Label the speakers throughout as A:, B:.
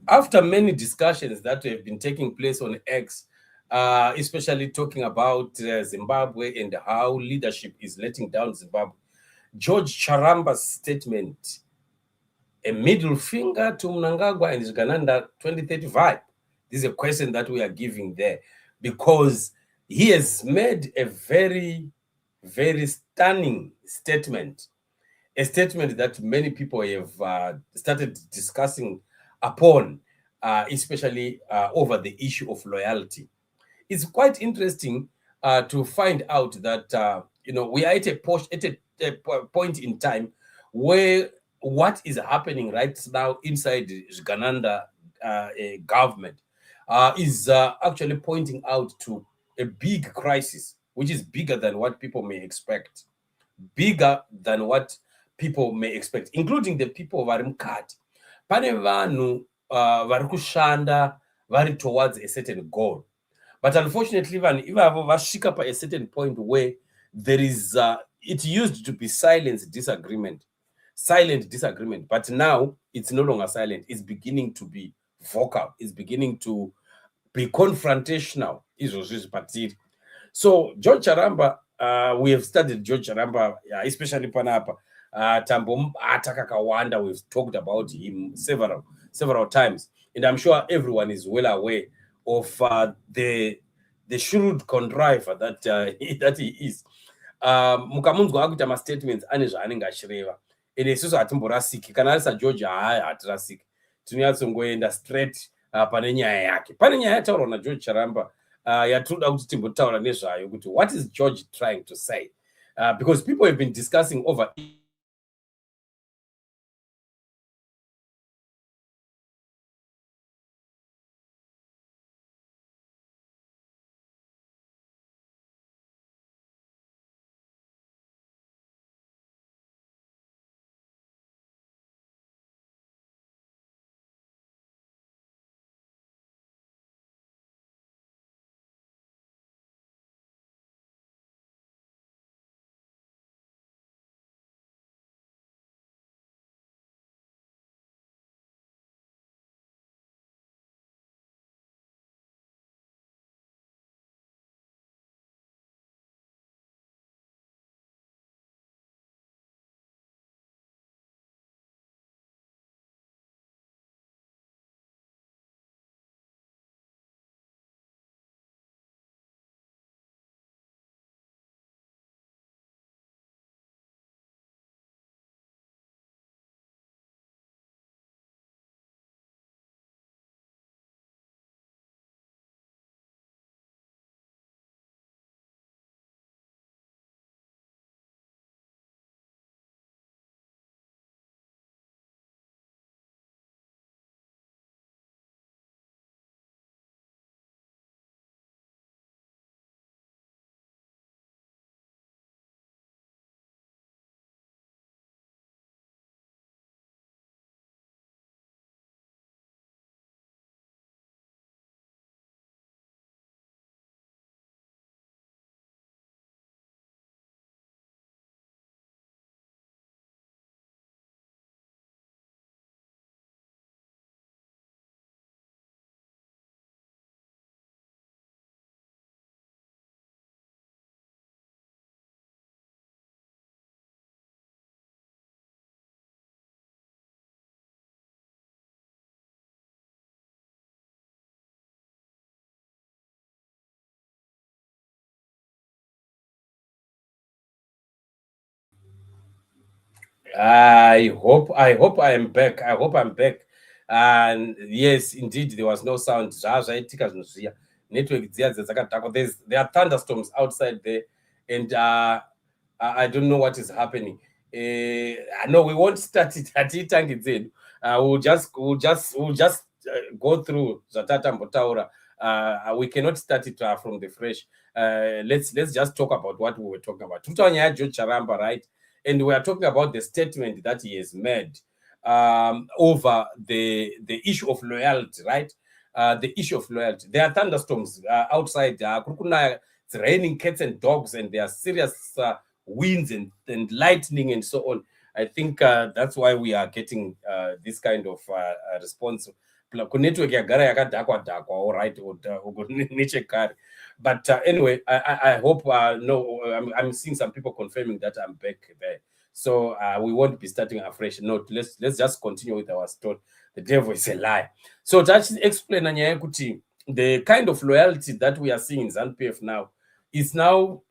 A: After many discussions that have been taking place on X, especially talking about Zimbabwe and how leadership is letting down Zimbabwe, George Charamba's statement, a middle finger to Mnangagwa and Zvigananda 2035. This is a question that we are giving there, because he has made a very, very stunning statement, a statement that many people have started discussing upon, especially over the issue of loyalty. It's quite interesting to find out that we are at a point in time where what is happening right now inside the Zvigananda government is actually pointing out to a big crisis, which is bigger than what people may expect, including the people vari mukati. Pane vanhu vari kushanda vari towards a certain goal, but unfortunately vanhu ivavo vasvika pa a certain point where there is it used to be silent disagreement, but now it's no longer silent. It's beginning to be vocal. It's beginning to be confrontational. So George Charamba, we have studied George Charamba, especially panapa. Tambo Ataka Kawanda, we've talked about him several times, and I'm sure everyone is well aware of the shrewd contriver that he is. Mukamunzwa akuita ma-statements ane zvaanenge achireva, ende isusu hatimborasiki. Kana ari sageorge hatirasiki, tinonyatsongoenda straight pane nyaya yake. Pane nyaya yataurwa nageorge Charamba yatinoda kuti timbotaura nezvayo, kuti what is George trying to say, because people have been discussing over I hope I am back. I hope I'm back. And yes, indeed, there was no sound. Network, there are thunderstorms outside there, and I don't know what is happening. No, we won't start it at it. We'll just go through Zatata Mbotaura. We cannot start it from the fresh. Let's just talk about what we were talking about. Tutanya George Charamba, right? And we are talking about the statement that he has made over the issue of loyalty, right? the issue of loyalty. There are thunderstorms outside. It's raining cats and dogs, and there are serious winds and lightning and so on. I think that's why we are getting this kind of response. Network yagara yakadhakwa dhakwa, all right, nechekare. But anyway, I hope no, I'm seeing some people confirming that I'm back there. So we won't be starting afresh. No, let's just continue with our story. The devil is a lie. So to actually explain the kind of loyalty that we are seeing in ZANU-PF now is now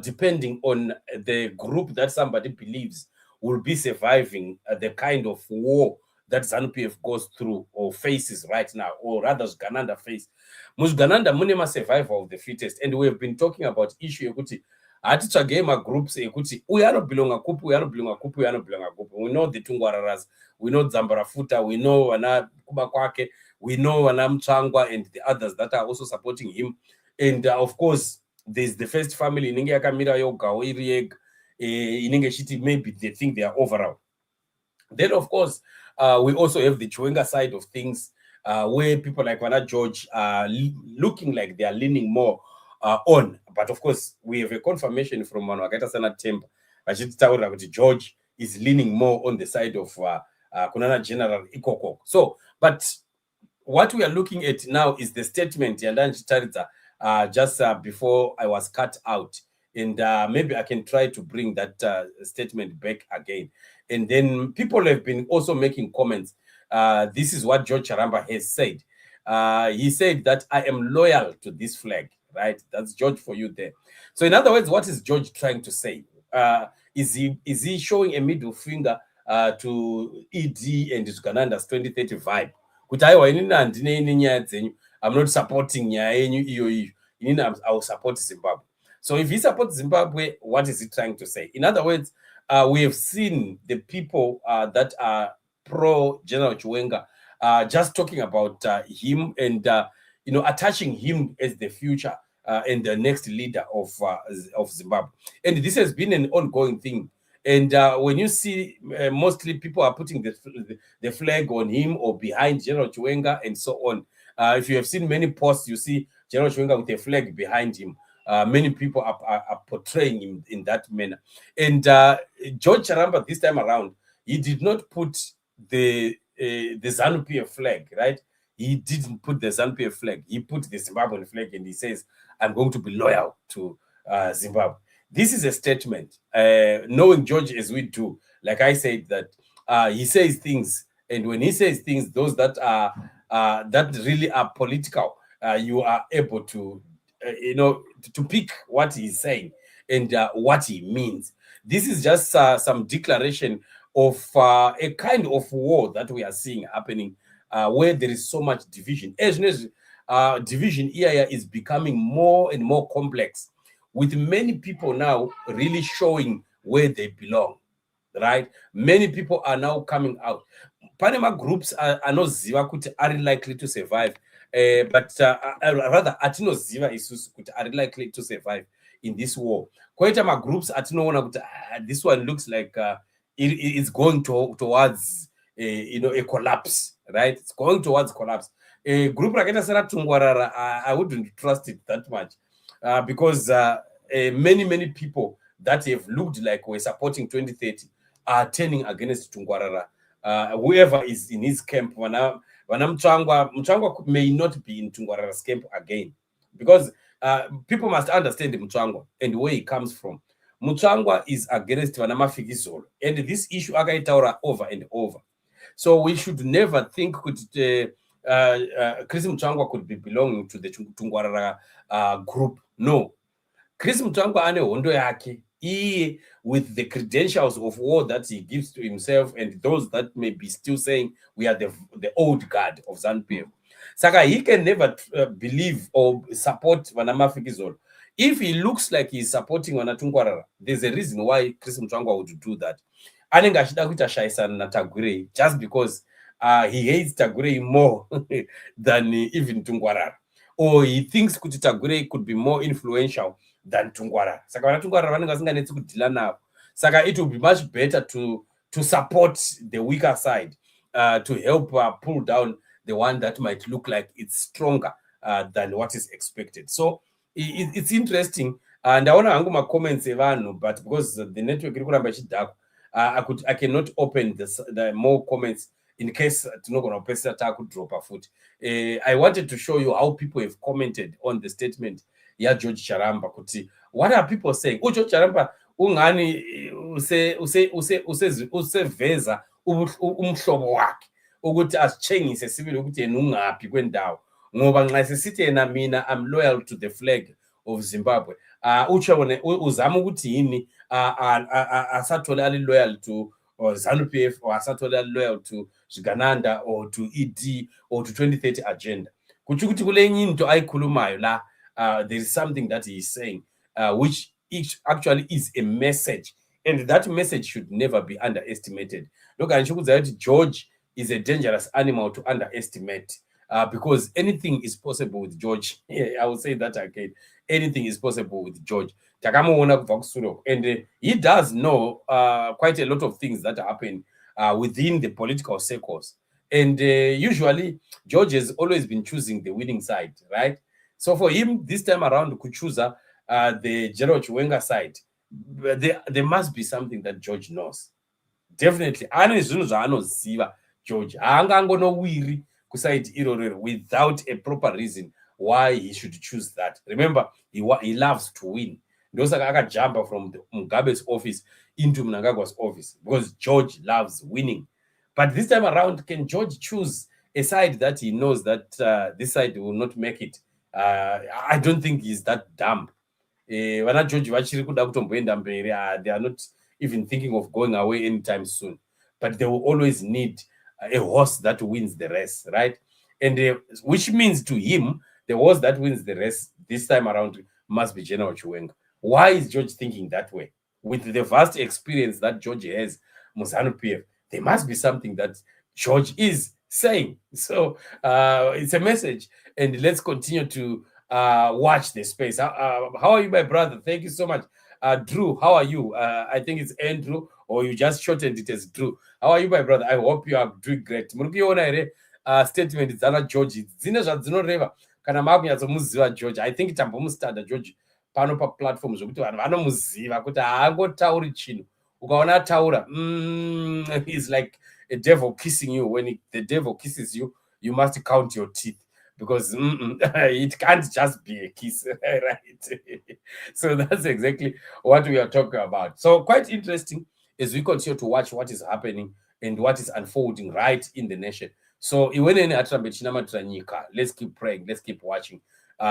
A: depending on the group that somebody believes will be surviving the kind of war that ZANU-PF goes through or faces right now, or rather Zvigananda face. Zvigananda munema survival of the fittest, and we have been talking about issue yekuti hatitsvage magroups ekuti uyu anobelonga kupi, uyu anobelonga kupi, uyu anobelonga kupi. We know the Tungwararas, we know Dzambarafuta, we know Vana Kubakwake, we know Vana Mnangagwa and the others that are also supporting him. And of course, there's the first family, inenge yakamira yoga iri yega, inenge chiti maybe they think they are overall. Then of course, we also have the Chiwenga side of things, where people like Vana George are looking like they are leaning more on. But of course, we have a confirmation from Mnangagwa Sana Temba that George is leaning more on the side of Kunana General Ikoko. So, but what we are looking at now is the statement just before I was cut out. And maybe I can try to bring that statement back again. And then people have been also making comments. This is what George Charamba has said. He said that I am loyal to this flag, right? That's George for you there. So in other words, what is George trying to say? Is he showing a middle finger to ED and Zvigananda's 2030 vibe? I'm not supporting I will support Zimbabwe. So if he supports Zimbabwe, what is he trying to say? In other words, we have seen the people that are pro General Chiwenga just talking about him and attaching him as the future and the next leader of Zimbabwe. And this has been an ongoing thing. And when you see mostly people are putting the flag on him or behind General Chiwenga and so on. If you have seen many posts, you see General Chiwenga with a flag behind him. Many people are portraying him in that manner. And George Charamba this time around, he did not put the ZANU-PF flag, right? He didn't put the ZANU-PF flag. He put the Zimbabwean flag, and he says, I'm going to be loyal to Zimbabwe. This is a statement. Knowing George as we do, like I said, that he says things, and when he says things, those that are that really are political, you are able to to pick what he's saying and what he means. This is just some declaration of a kind of war that we are seeing happening, where there is so much division. As division here is becoming more and more complex, with many people now really showing where they belong, right? Many people are now coming out. Panama groups are not ziva kuti are likely to survive, but rather atinoziva isusu kuti are likely to survive in this war. Koita ma groups atinoona kuti this one looks like it's going towards a collapse, right? It's going towards collapse. A group rakaita sera Tungwarara, I wouldn't trust it that much, because many people that have looked like we're supporting 2030 are turning against Tungwarara. Whoever is in his camp, Mnangagwa may not be in Tungwarara's camp again, because people must understand Mnangagwa and where he comes from. Mnangagwa is against Vanamafikizolo, and this issue akaitaura over and over. So we should never think that Chris Mnangagwa could be belonging to the Tungwarara group. No. Chris Mnangagwa ane hondo yake, with the credentials of war that he gives to himself and those that may be still saying we are the old guard of ZANU-PF. Saka, he can never believe or support Vanamafikizolo. If he looks like he's supporting Tungwarara, there's a reason why Chris Mnangagwa would do that. Anenga achida kuita shaisana na Tagurei just because he hates Tagurei more than even Tungwarara, or he thinks kuti Tagurei could be more influential than Tungwarara. Saka vana Tungwarara vanenge vasinganetsi kudhila navo. Saka it would be much better to support the weaker side, to help pull down the one that might look like it's stronger than what is expected. So it's interesting. And I want to hang my comments, but because the network I cannot open the more comments in case not going to drop a foot. I wanted to show you how people have commented on the statement. Yeah, George Charamba. What are people saying? George Charamba ungani useveza umhlobo wakhe ukuthi asitshengise sibili ukuthi yena ungaphi kwendawo ngoba nxa sisithi yena mina I'm loyal to the flag of Zimbabwe utsho uzama ukuthi yini asathole ali loyal to ZANU-PF or asathole ali loyal to Zvigananda or to ED or to 2030 agenda kuthi ukuthi kulenye into ayikhulumayo la there is something that he is saying which actually is a message, and that message should never be underestimated. Look, George is a dangerous animal to underestimate because anything is possible with George. I will say that again. Anything is possible with George. And he does know quite a lot of things that happen within the political circles. And usually, George has always been choosing the winning side, right? So for him, this time around, could choose the General Chiwenga side. There must be something that George knows. Definitely. George without a proper reason why he should choose that. Remember, he loves to win. Those are jump from Mugabe's office into Mnangagwa's office because George loves winning. But this time around, can George choose a side that he knows that this side will not make it? I don't think he's that dumb. When George they are not even thinking of going away anytime soon. But they will always need a horse that wins the race, right? And which means to him, the horse that wins the race this time around must be General Chiwenga. Why is George thinking that way? With the vast experience that George has, ZANU-PF, there must be something that George is saying. So it's a message, and let's continue to watch the space. How are you, my brother? Thank you so much. Drew, how are you? I think it's Andrew, or you just shortened it as Drew. How are you, my brother? I hope you are doing great. Statement is that George. George. I think it's George. Pano pa platforms zokuti vanhu vanomuziva kuti haangotauri chinhu ukaona taura it's like a devil kissing you. When the devil kisses you, you must count your teeth because it can't just be a kiss, right? So that's exactly what we are talking about. So quite interesting as we continue to watch what is happening and what is unfolding right in the nation. So let's keep praying, let's keep watching.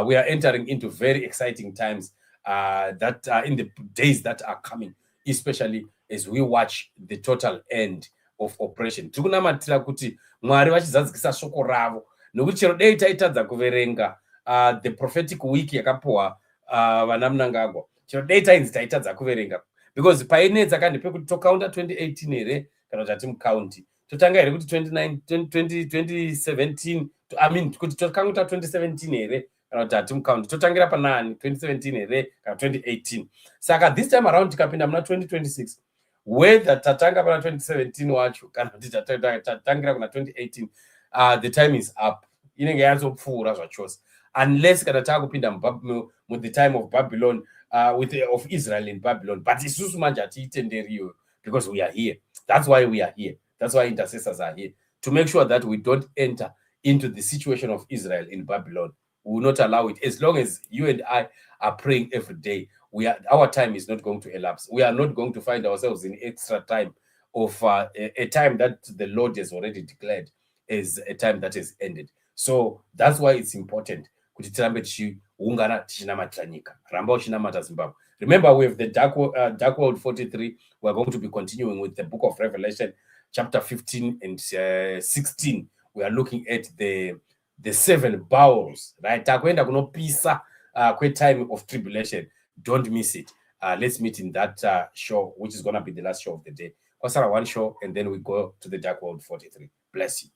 A: We are entering into very exciting times that in the days that are coming, especially as we watch the total end of oppression. Tikunamatira kuti Mwari vachizadzikisa shoko ravo nokuti chero dei taitadza kuverenga the prophetic week yakapuwa vana Mnangagwa, chero dei tainzi taitadza kuverenga because painedza kandi pekuti tokaunda 2018 here kana kuti hatimukaunti totanga here kuti 2017 I mean kuti tokaunta 2017 here kana kuti hatimukaunti totangira panani 2017 here kana 2018. Saka this time around tikapinda muna 2026 whether tatanga pana 2017 wacho kana kuti tatangira kuna 2018 the time is up. Inenge yazopfuura zvachose unless kana takupinda with the time of Babylon of Israel in Babylon, but isusu manje hatiitenderiyo because we are here. That's why we are here. That's why intercessors are here, to make sure that we don't enter into the situation of Israel in Babylon. We will not allow it. As long as you and I are praying every day, our time is not going to elapse. We are not going to find ourselves in extra time of a time that the Lord has already declared as a time that has ended. So that's why it's important. Remember, we have the Dark World 43. We're going to be continuing with the book of Revelation, chapter 15 and 16. We are looking at the 7 bowls, right? Time of tribulation. Don't miss it. Let's meet in that show, which is going to be the last show of the day. One show, and then we go to the Dark World 43. Bless you.